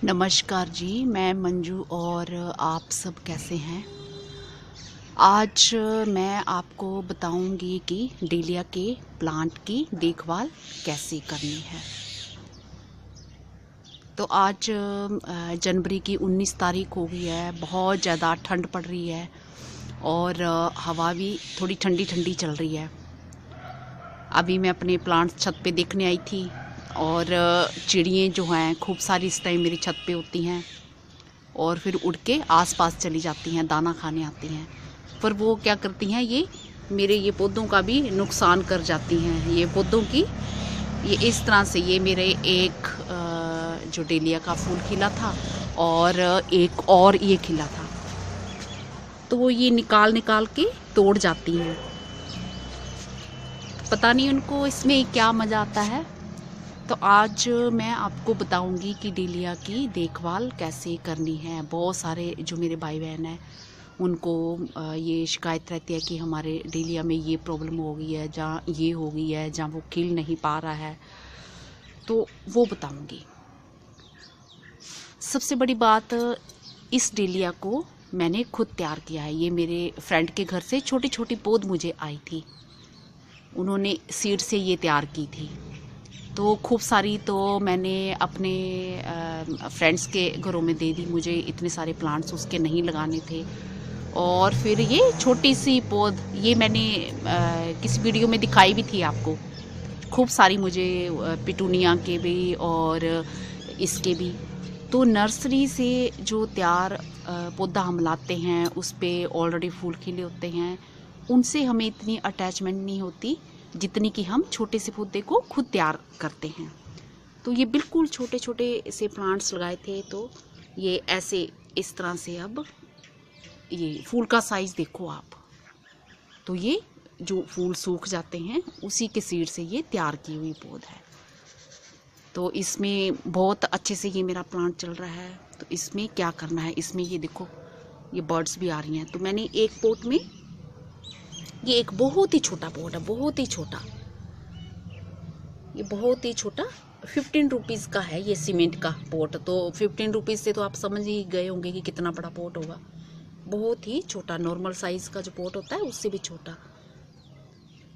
नमस्कार जी, मैं मंजू और आप सब कैसे हैं। आज मैं आपको बताऊंगी कि डेलिया के प्लांट की देखभाल कैसे करनी है। तो आज जनवरी की 19 तारीख हो गई है। बहुत ज़्यादा ठंड पड़ रही है और हवा भी थोड़ी ठंडी ठंडी चल रही है। अभी मैं अपने प्लांट्स छत पे देखने आई थी और चिड़ियाँ जो हैं खूब सारी इस टाइम मेरी छत पे होती हैं और फिर उड़ के आसपास चली जाती हैं, दाना खाने आती हैं। पर वो क्या करती हैं, ये मेरे ये पौधों का भी नुकसान कर जाती हैं। ये पौधों की ये इस तरह से ये मेरे एक जो डेलिया का फूल खिला था और एक और ये खिला था, तो वो ये निकाल निकाल के तोड़ जाती हैं। पता नहीं उनको इसमें क्या मज़ा आता है। तो आज मैं आपको बताऊंगी कि डेलिया की देखभाल कैसे करनी है। बहुत सारे जो मेरे भाई बहन हैं उनको ये शिकायत रहती है कि हमारे डेलिया में ये प्रॉब्लम हो गई है, जहाँ ये हो गई है, जहाँ वो खिल नहीं पा रहा है, तो वो बताऊंगी। सबसे बड़ी बात, इस डेलिया को मैंने खुद तैयार किया है। ये मेरे फ्रेंड के घर से छोटी छोटी पौध मुझे आई थी, उन्होंने सीड से ये तैयार की थी। तो खूब सारी तो मैंने अपने फ्रेंड्स के घरों में दे दी। मुझे इतने सारे प्लांट्स उसके नहीं लगाने थे। और फिर ये छोटी सी पौध ये मैंने किसी वीडियो में दिखाई भी थी आपको। खूब सारी मुझे पिटूनिया के भी और इसके भी। तो नर्सरी से जो तैयार पौधा हम लाते हैं उस पर ऑलरेडी फूल खिले होते हैं, उनसे हमें इतनी अटैचमेंट नहीं होती जितनी कि हम छोटे से पौधे को खुद तैयार करते हैं। तो ये बिल्कुल छोटे छोटे से प्लांट्स लगाए थे, तो ये ऐसे इस तरह से अब ये फूल का साइज़ देखो आप। तो ये जो फूल सूख जाते हैं उसी के सीड से ये तैयार की हुई पौध है। तो इसमें बहुत अच्छे से ये मेरा प्लांट चल रहा है। तो इसमें क्या करना है, इसमें ये देखो ये बर्ड्स भी आ रही हैं। तो मैंने एक पोट में, ये एक बहुत ही छोटा पोट है, बहुत ही छोटा, ये बहुत ही छोटा 15 रुपीज़ का है ये सीमेंट का पोट। तो 15 रुपीज़ से तो आप समझ ही गए होंगे कि कितना बड़ा पोट होगा। बहुत ही छोटा, नॉर्मल साइज़ का जो पोट होता है उससे भी छोटा।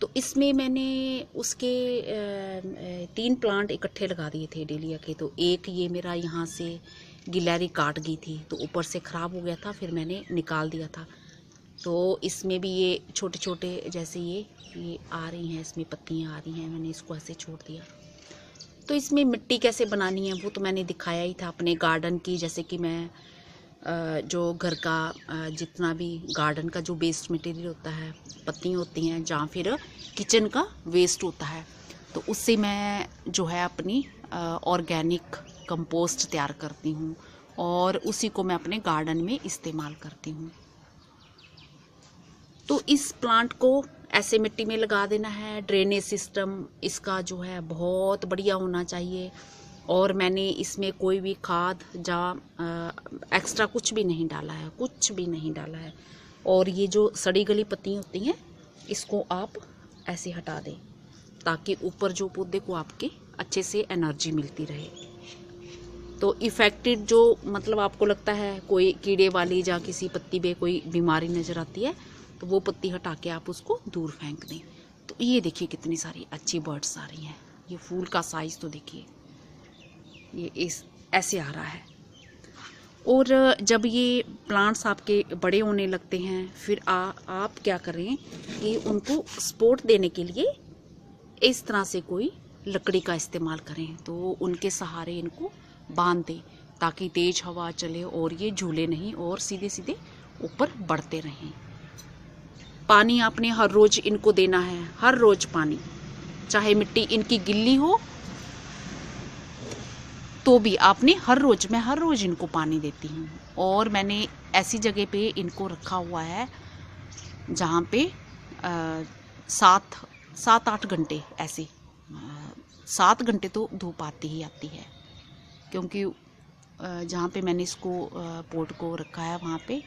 तो इसमें मैंने उसके 3 प्लांट इकट्ठे लगा दिए थे डेलिया के। तो एक ये मेरा यहाँ से गिलहरी काट गई थी, तो ऊपर से ख़राब हो गया था, फिर मैंने निकाल दिया था। तो इसमें भी ये छोटे छोटे जैसे ये आ रही हैं, इसमें पत्तियाँ आ रही हैं, मैंने इसको ऐसे छोड़ दिया। तो इसमें मिट्टी कैसे बनानी है वो तो मैंने दिखाया ही था अपने गार्डन की। जैसे कि मैं जो घर का जितना भी गार्डन का जो वेस्ट मटेरियल होता है, पत्तियाँ होती हैं, जहाँ फिर किचन का वेस्ट होता है, तो उससे मैं जो है अपनी ऑर्गेनिक कंपोस्ट तैयार करती हूँ और उसी को मैं अपने गार्डन में इस्तेमाल करती हूँ। तो इस प्लांट को ऐसे मिट्टी में लगा देना है। ड्रेनेज सिस्टम इसका जो है बहुत बढ़िया होना चाहिए। और मैंने इसमें कोई भी खाद या एक्स्ट्रा कुछ भी नहीं डाला है, कुछ भी नहीं डाला है। और ये जो सड़ी गली पत्तियाँ होती हैं इसको आप ऐसे हटा दें, ताकि ऊपर जो पौधे को आपके अच्छे से एनर्जी मिलती रहे। तो इफ़ेक्टेड जो मतलब आपको लगता है कोई कीड़े वाली या किसी पत्ती पे कोई बीमारी नज़र आती है, तो वो पत्ती हटा के आप उसको दूर फेंक दें। तो ये देखिए कितनी सारी अच्छी बर्ड्स आ रही हैं। ये फूल का साइज़ तो देखिए, ये इस ऐसे आ रहा है। और जब ये प्लांट्स आपके बड़े होने लगते हैं, फिर आप क्या करें कि उनको सपोर्ट देने के लिए इस तरह से कोई लकड़ी का इस्तेमाल करें। तो उनके सहारे इनको बांध दें ताकि तेज हवा चले और ये झूले नहीं और सीधे सीधे ऊपर बढ़ते रहें। पानी आपने हर रोज़ इनको देना है, हर रोज़ पानी, चाहे मिट्टी इनकी गिल्ली हो तो भी आपने मैं हर रोज़ इनको पानी देती हूँ। और मैंने ऐसी जगह पे इनको रखा हुआ है जहाँ पे 7-8 घंटे ऐसे 7 घंटे तो धूप आती ही आती है, क्योंकि जहाँ पे मैंने इसको पोट को रखा है वहाँ पे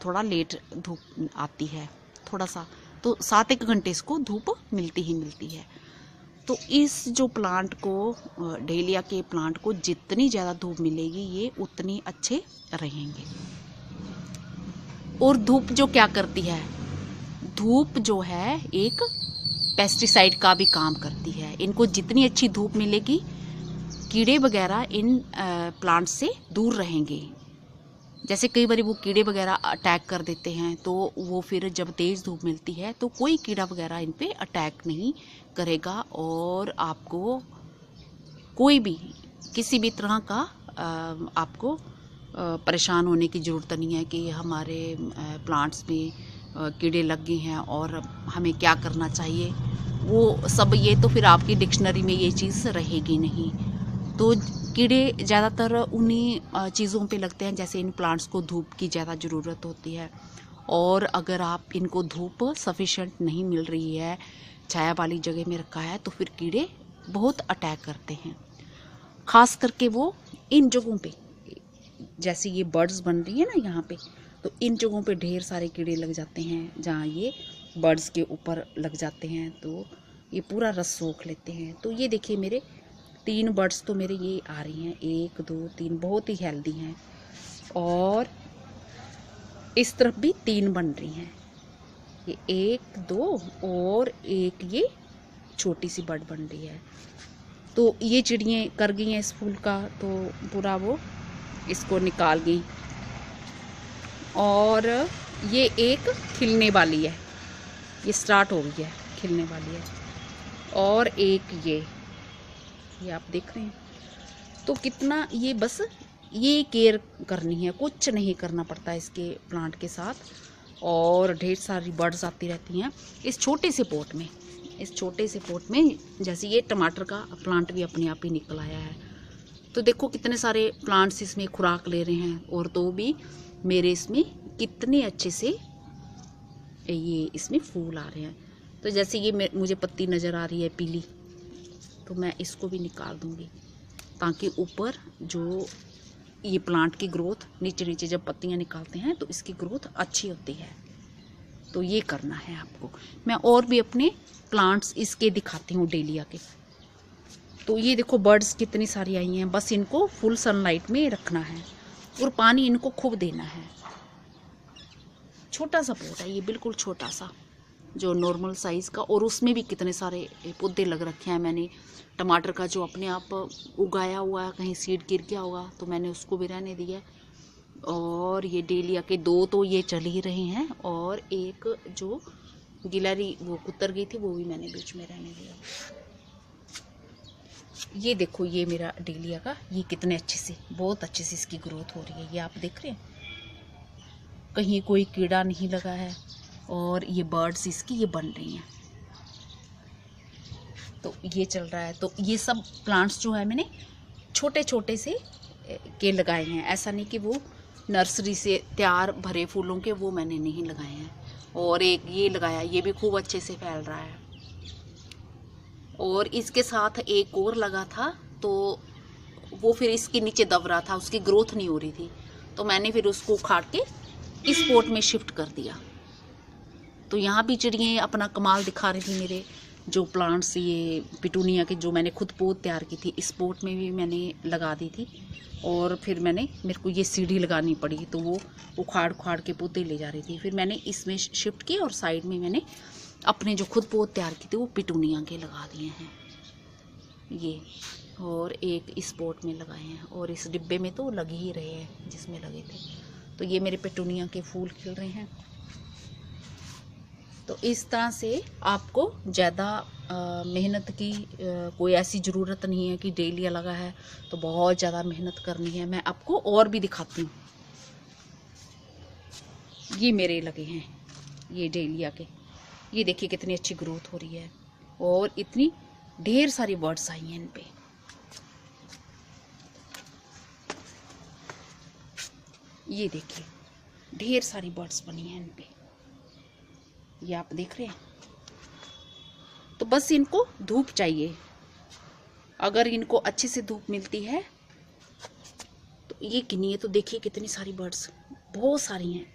थोड़ा लेट धूप आती है, थोड़ा सा, तो 7-1 घंटे इसको धूप मिलती ही मिलती है। तो इस जो प्लांट को, डेलिया के प्लांट को जितनी ज़्यादा धूप मिलेगी ये उतनी अच्छे रहेंगे। और धूप जो क्या करती है, धूप जो है एक पेस्टिसाइड का भी काम करती है। इनको जितनी अच्छी धूप मिलेगी, कीड़े वगैरह इन प्लांट से दूर रहेंगे। जैसे कई बार वो कीड़े वगैरह अटैक कर देते हैं, तो वो फिर जब तेज़ धूप मिलती है तो कोई कीड़ा वगैरह इन पे अटैक नहीं करेगा और आपको कोई भी किसी भी तरह का आपको परेशान होने की ज़रूरत नहीं है कि हमारे प्लांट्स में कीड़े लग गए हैं और हमें क्या करना चाहिए। वो सब ये तो फिर आपकी डिक्शनरी में ये चीज़ रहेगी नहीं। तो कीड़े ज़्यादातर उन्हीं चीज़ों पे लगते हैं, जैसे इन प्लांट्स को धूप की ज़्यादा ज़रूरत होती है और अगर आप इनको धूप सफिशेंट नहीं मिल रही है, छाया वाली जगह में रखा है, तो फिर कीड़े बहुत अटैक करते हैं। ख़ास करके वो इन जगहों पे, जैसे ये बर्ड्स बन रही है ना यहाँ पे, तो इन जगहों पे ढेर सारे कीड़े लग जाते हैं जहाँ ये बर्ड्स के ऊपर लग जाते हैं, तो ये पूरा रस सोख लेते हैं। तो ये देखिए मेरे 3 बर्ड्स तो मेरे ये आ रही हैं, 1 2 3, बहुत ही हेल्दी हैं। और इस तरफ भी 3 बन रही हैं, ये 1 2 और एक ये छोटी सी बर्ड बन रही है। तो ये चिड़ियाँ कर गई हैं इस फूल का, तो पूरा वो इसको निकाल गई। और ये एक खिलने वाली है, ये स्टार्ट हो गई है, खिलने वाली है। और एक ये आप देख रहे हैं। तो कितना ये बस ये केयर करनी है, कुछ नहीं करना पड़ता इसके प्लांट के साथ। और ढेर सारी बर्ड्स आती रहती हैं इस छोटे से पोट में, इस छोटे से पोट में। जैसे ये टमाटर का प्लांट भी अपने आप ही निकल आया है। तो देखो कितने सारे प्लांट्स इसमें खुराक ले रहे हैं, और तो भी मेरे इसमें कितने अच्छे से ये इसमें फूल आ रहे हैं। तो जैसे ये मुझे पत्ती नज़र आ रही है पीली, तो मैं इसको भी निकाल दूंगी, ताकि ऊपर जो ये प्लांट की ग्रोथ, नीचे नीचे जब पत्तियां निकालते हैं तो इसकी ग्रोथ अच्छी होती है। तो ये करना है आपको। मैं और भी अपने प्लांट्स इसके दिखाती हूँ डेलिया के। तो ये देखो बर्ड्स कितनी सारी आई हैं, बस इनको फुल सनलाइट में रखना है और पानी इनको खूब देना है। छोटा सा पोट है ये, बिल्कुल छोटा सा, जो नॉर्मल साइज़ का, और उसमें भी कितने सारे पौधे लग रखे हैं मैंने। टमाटर का जो अपने आप उगाया हुआ है, कहीं सीड गिर गया होगा तो मैंने उसको भी रहने दिया। और ये डेलिया के 2 तो ये चल ही रहे हैं, और एक जो गिलहरी वो कुतर गई थी वो भी मैंने बीच में रहने दिया। ये देखो ये मेरा डेलिया का, ये कितने अच्छे से, बहुत अच्छे से इसकी ग्रोथ हो रही है। ये आप देख रहे हैं, कहीं कोई कीड़ा नहीं लगा है, और ये बर्ड्स इसकी ये बन रही हैं। तो ये चल रहा है। तो ये सब प्लांट्स जो है मैंने छोटे छोटे से के लगाए हैं, ऐसा नहीं कि वो नर्सरी से तैयार भरे फूलों के, वो मैंने नहीं लगाए हैं। और एक ये लगाया, ये भी खूब अच्छे से फैल रहा है। और इसके साथ एक और लगा था, तो वो फिर इसके नीचे दब रहा था, उसकी ग्रोथ नहीं हो रही थी, तो मैंने फिर उसको उखाड़ के इस पोट में शिफ्ट कर दिया। तो यहाँ भी चिड़ियाँ अपना कमाल दिखा रही थी। मेरे जो प्लांट्स ये पिटूनिया के जो मैंने खुद पोट तैयार की थी, इस पोट में भी मैंने लगा दी थी। और फिर मेरे को ये सीढ़ी लगानी पड़ी, तो वो उखाड़ के पौधे ले जा रही थी। फिर मैंने इसमें शिफ्ट किया, और साइड में मैंने अपने जो खुद पोट तैयार की थी वो पिटूनिया के लगा दिए हैं ये, और एक इस पोट में लगाए हैं, और इस डिब्बे में तो लग ही रहे हैं जिसमें लगे थे। तो ये मेरे पिटूनिया के फूल खिल रहे हैं। तो इस तरह से आपको ज़्यादा मेहनत की कोई ऐसी ज़रूरत नहीं है कि डेलिया लगा है तो बहुत ज़्यादा मेहनत करनी है। मैं आपको और भी दिखाती हूँ। ये मेरे लगे हैं ये डेलिया के, ये देखिए कितनी अच्छी ग्रोथ हो रही है, और इतनी ढेर सारी बर्ड्स आई हैं इन पे। ये देखिए ढेर सारी बर्ड्स बनी हैं इन पे, ये आप देख रहे हैं। तो बस इनको धूप चाहिए, अगर इनको अच्छे से धूप मिलती है तो ये गिनिए तो देखिए कितनी सारी बर्ड्स, बहुत सारी हैं।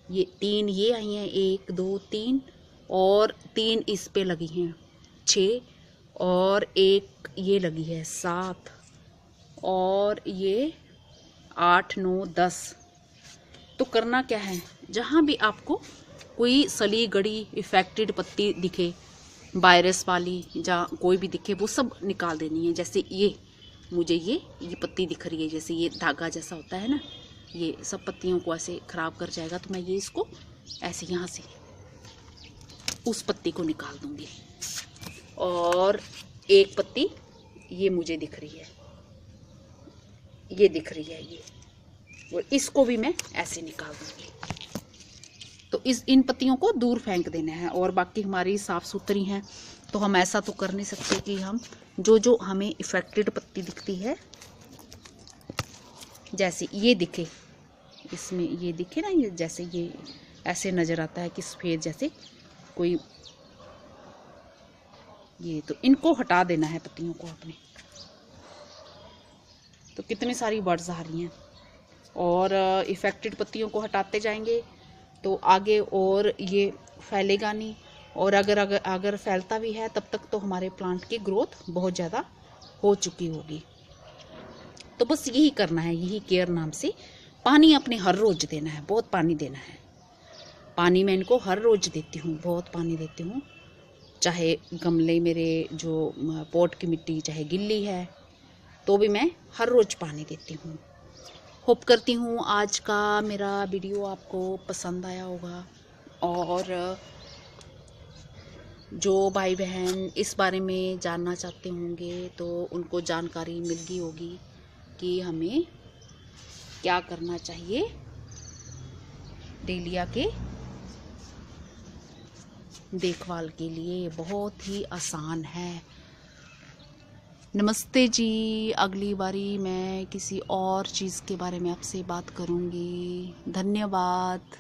ये 3 ये आई हैं, 1 2 3, और 3 इस पे लगी हैं, 6, और एक ये लगी है 7, और ये 8, 9, 10। तो करना क्या है, जहाँ भी आपको कोई सली गड़ी इफेक्टेड पत्ती दिखे, वायरस वाली या कोई भी दिखे, वो सब निकाल देनी है। जैसे ये मुझे ये पत्ती दिख रही है, जैसे ये धागा जैसा होता है ना, ये सब पत्तियों को ऐसे ख़राब कर जाएगा, तो मैं ये इसको ऐसे यहाँ से उस पत्ती को निकाल दूंगी। और एक पत्ती ये मुझे दिख रही है, ये दिख रही है ये, और इसको भी मैं ऐसे निकाल दूंगी। तो इन पत्तियों को दूर फेंक देना है, और बाकी हमारी साफ़ सुथरी हैं। तो हम ऐसा तो कर नहीं सकते कि हम जो हमें इफेक्टेड पत्ती दिखती है, जैसे ये दिखे, इसमें ये दिखे ना, ये जैसे ये ऐसे नज़र आता है कि सफ़ेद जैसे कोई, ये तो इनको हटा देना है पत्तियों को अपने। तो कितनी सारी बर्ड्स आ रही हैं, और इफेक्टेड पत्तियों को हटाते जाएंगे तो आगे और ये फैलेगा नहीं, और अगर फैलता भी है तब तक तो हमारे प्लांट की ग्रोथ बहुत ज़्यादा हो चुकी होगी। तो बस यही करना है, यही केयर नाम से। पानी अपने हर रोज़ देना है, बहुत पानी देना है। पानी मैं इनको हर रोज़ देती हूँ, बहुत पानी देती हूँ। चाहे गमले मेरे जो पॉट की मिट्टी चाहे गिल्ली है, तो भी मैं हर रोज़ पानी देती हूँ। होप करती हूँ आज का मेरा वीडियो आपको पसंद आया होगा, और जो भाई बहन इस बारे में जानना चाहते होंगे तो उनको जानकारी मिल गई होगी कि हमें क्या करना चाहिए डेलिया के देखभाल के लिए। बहुत ही आसान है। नमस्ते जी, अगली बारी मैं किसी और चीज़ के बारे में आपसे बात करूँगी। धन्यवाद।